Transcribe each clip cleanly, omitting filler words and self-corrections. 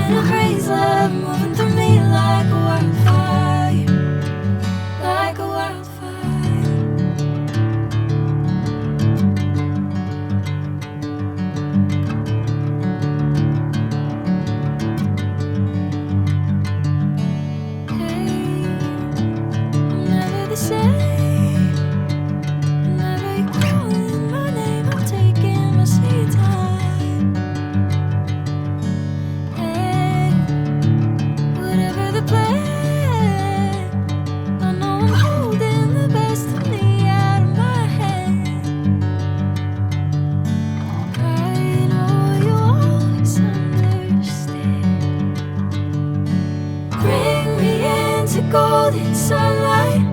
Catching a crazy love moving through me like a wildfire, like a wildfire. Hey, I'm never the same. Whenever you're calling my name, I'm taking my sweet time. Hey, whatever the plan, I know I'm holding the best of me out of my hand. I know you always understand. Bring me into golden sunlight.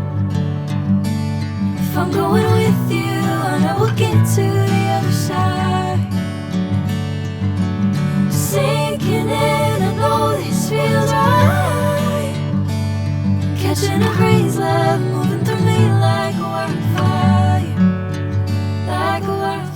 If I'm going with you, I know we'll get to the other side. Sinking in, I know this feels right. Catching a crazy love moving through me like a wildfire, like a wildfire.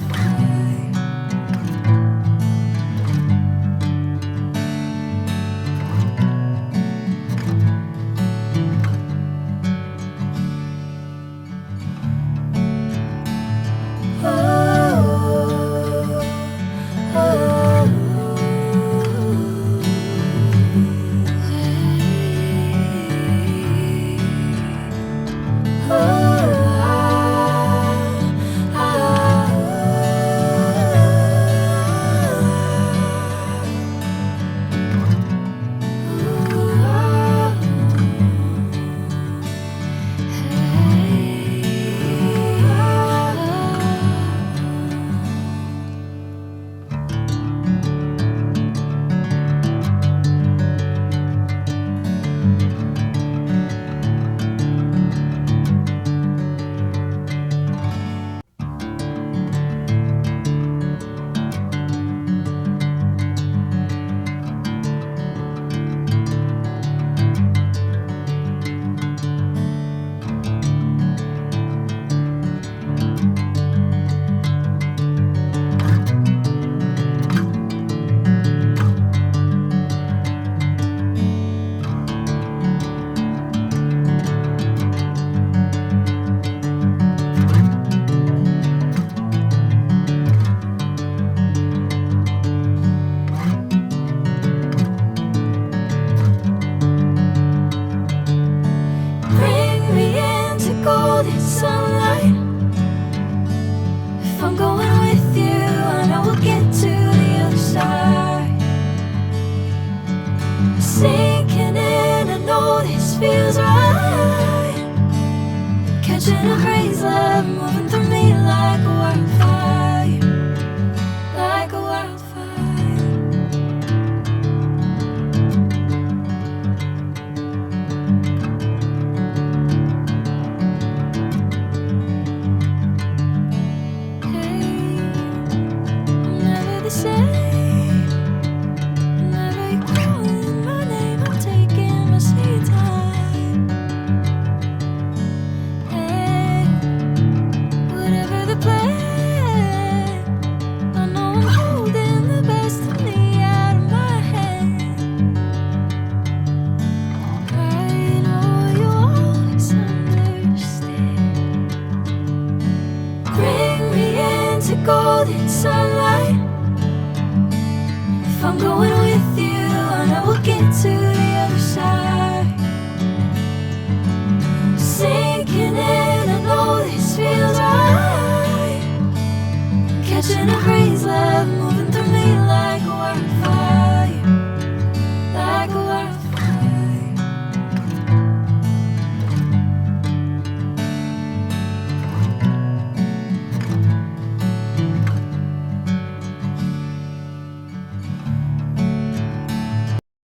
Bring me into golden sunlight. If I'm going with you, I know we'll get to the other side. Sinking in, I know this feels right. Catching a crazy love moving through me like a wildfire, like a wildfire. Hey, I'm never the same. Whenever you're calling my name, I'm taking my sweet time. Hey, whatever the plan, I know I'm holding the best of me out of my hand. I know you always understand. Bring me into golden sunlight. If I'm going with you, I know we'll get to